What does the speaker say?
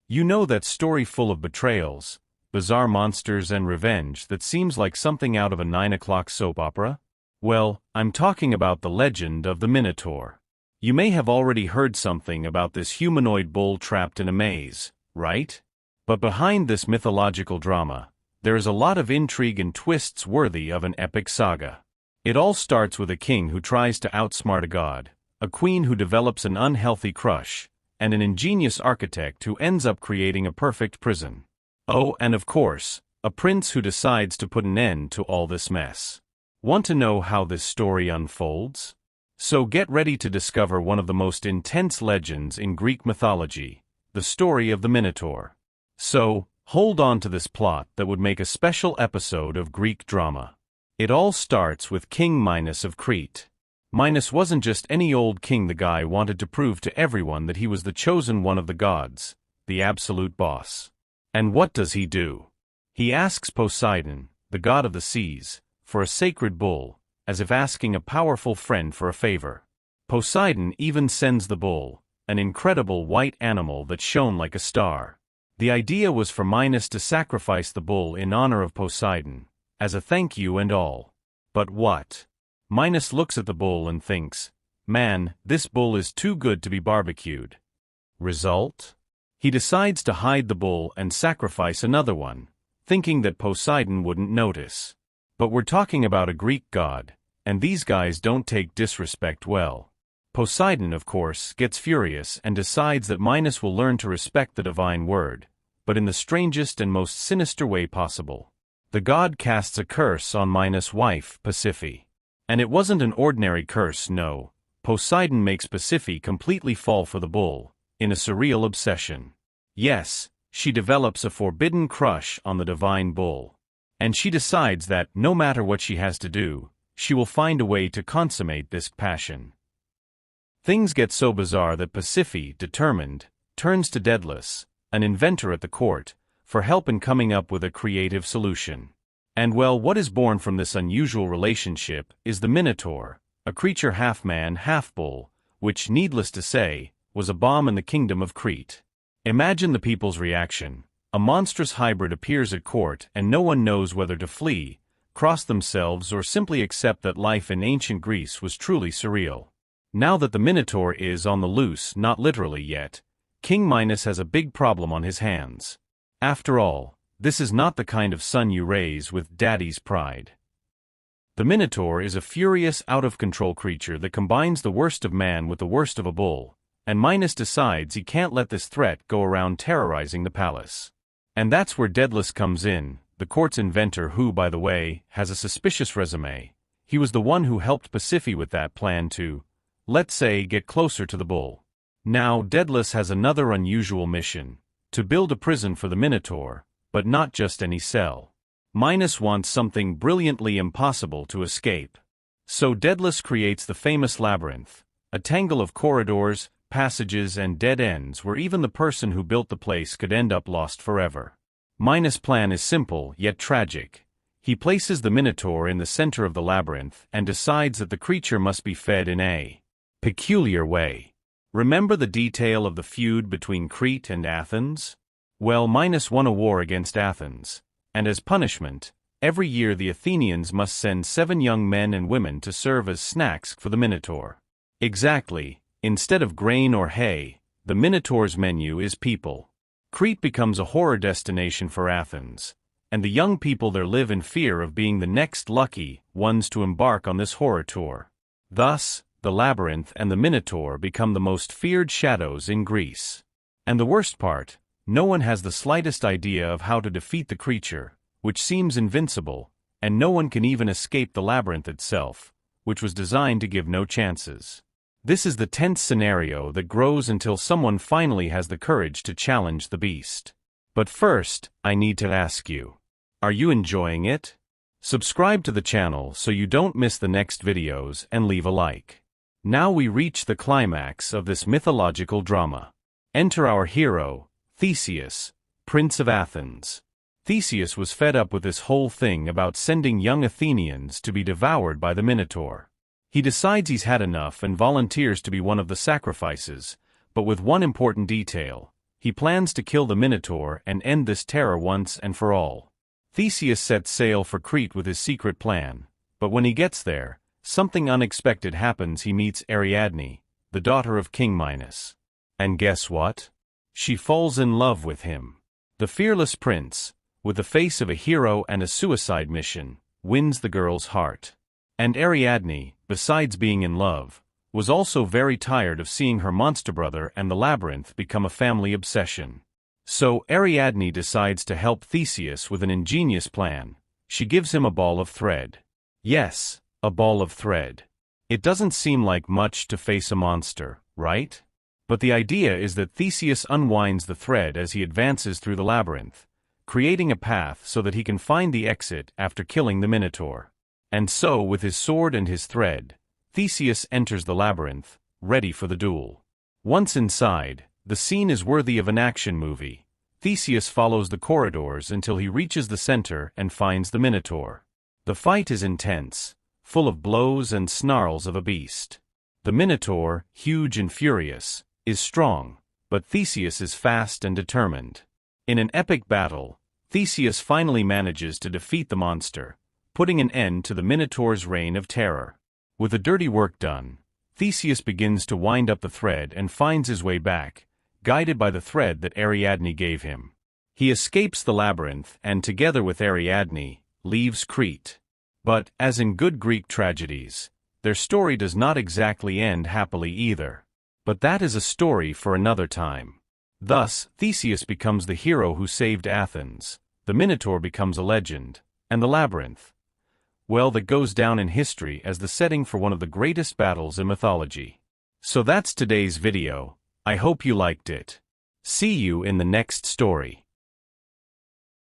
You know that story full of betrayals, bizarre monsters and revenge that seems like something out of a 9 o'clock soap opera? Well, I'm talking about the legend of the Minotaur. You may have already heard something about this humanoid bull trapped in a maze, right? But behind this mythological drama, there is a lot of intrigue and twists worthy of an epic saga. It all starts with a king who tries to outsmart a god, a queen who develops an unhealthy crush, and an ingenious architect who ends up creating a perfect prison. Oh, and of course, a prince who decides to put an end to all this mess. Want to know how this story unfolds? So get ready to discover one of the most intense legends in Greek mythology, the story of the Minotaur. So, hold on to this plot that would make a special episode of Greek drama. It all starts with King Minos of Crete. Minos wasn't just any old king. The guy wanted to prove to everyone that he was the chosen one of the gods, the absolute boss. And what does he do? He asks Poseidon, the god of the seas, for a sacred bull, as if asking a powerful friend for a favor. Poseidon even sends the bull, an incredible white animal that shone like a star. The idea was for Minos to sacrifice the bull in honor of Poseidon, as a thank you and all. But what? Minos looks at the bull and thinks, man, this bull is too good to be barbecued. Result? He decides to hide the bull and sacrifice another one, thinking that Poseidon wouldn't notice. But we're talking about a Greek god, and these guys don't take disrespect well. Poseidon, of course, gets furious and decides that Minos will learn to respect the divine word, but in the strangest and most sinister way possible. The god casts a curse on Minos' wife, Pasiphae. And it wasn't an ordinary curse, no. Poseidon makes Pasiphae completely fall for the bull, in a surreal obsession. Yes, she develops a forbidden crush on the divine bull. And she decides that, no matter what she has to do, she will find a way to consummate this passion. Things get so bizarre that Pasiphae, determined, turns to Daedalus, an inventor at the court, for help in coming up with a creative solution. And well, what is born from this unusual relationship is the Minotaur, a creature half man, half bull, which, needless to say, was a bomb in the kingdom of Crete. Imagine the people's reaction. A monstrous hybrid appears at court and no one knows whether to flee, cross themselves or simply accept that life in ancient Greece was truly surreal. Now that the Minotaur is on the loose, not literally yet, King Minos has a big problem on his hands. After all, this is not the kind of son you raise with daddy's pride. The Minotaur is a furious, out-of-control creature that combines the worst of man with the worst of a bull, and Minos decides he can't let this threat go around terrorizing the palace. And that's where Daedalus comes in, the court's inventor who, by the way, has a suspicious resume. He was the one who helped Pasiphae with that plan to, let's say, get closer to the bull. Now, Daedalus has another unusual mission, to build a prison for the Minotaur, but not just any cell. Minos wants something brilliantly impossible to escape. So Daedalus creates the famous labyrinth, a tangle of corridors, passages and dead ends where even the person who built the place could end up lost forever. Minos' plan is simple yet tragic. He places the Minotaur in the center of the labyrinth and decides that the creature must be fed in a peculiar way. Remember the detail of the feud between Crete and Athens? Well, Minos won a war against Athens, and as punishment, every year the Athenians must send 7 young men and women to serve as snacks for the Minotaur. Exactly, instead of grain or hay, the Minotaur's menu is people. Crete becomes a horror destination for Athens, and the young people there live in fear of being the next lucky ones to embark on this horror tour. Thus, the labyrinth and the Minotaur become the most feared shadows in Greece. And the worst part, no one has the slightest idea of how to defeat the creature, which seems invincible, and no one can even escape the labyrinth itself, which was designed to give no chances. This is the tense scenario that grows until someone finally has the courage to challenge the beast. But first, I need to ask you, are you enjoying it? Subscribe to the channel so you don't miss the next videos and leave a like. Now we reach the climax of this mythological drama. Enter our hero, Theseus, Prince of Athens. Theseus was fed up with this whole thing about sending young Athenians to be devoured by the Minotaur. He decides he's had enough and volunteers to be one of the sacrifices, but with one important detail. He plans to kill the Minotaur and end this terror once and for all. Theseus sets sail for Crete with his secret plan, but when he gets there, something unexpected happens. He meets Ariadne, the daughter of King Minos. And guess what? She falls in love with him. The fearless prince, with the face of a hero and a suicide mission, wins the girl's heart. And Ariadne, besides being in love, was also very tired of seeing her monster brother and the labyrinth become a family obsession. So Ariadne decides to help Theseus with an ingenious plan. She gives him a ball of thread. Yes, a ball of thread. It doesn't seem like much to face a monster, right? But the idea is that Theseus unwinds the thread as he advances through the labyrinth, creating a path so that he can find the exit after killing the Minotaur. And so, with his sword and his thread, Theseus enters the labyrinth, ready for the duel. Once inside, the scene is worthy of an action movie. Theseus follows the corridors until he reaches the center and finds the Minotaur. The fight is intense, full of blows and snarls of a beast. The Minotaur, huge and furious, is strong, but Theseus is fast and determined. In an epic battle, Theseus finally manages to defeat the monster, putting an end to the Minotaur's reign of terror. With the dirty work done, Theseus begins to wind up the thread and finds his way back, guided by the thread that Ariadne gave him. He escapes the labyrinth and, together with Ariadne, leaves Crete. But, as in good Greek tragedies, their story does not exactly end happily either. But that is a story for another time. Thus, Theseus becomes the hero who saved Athens, the Minotaur becomes a legend, and the labyrinth, well, that goes down in history as the setting for one of the greatest battles in mythology. So that's today's video. I hope you liked it. See you in the next story.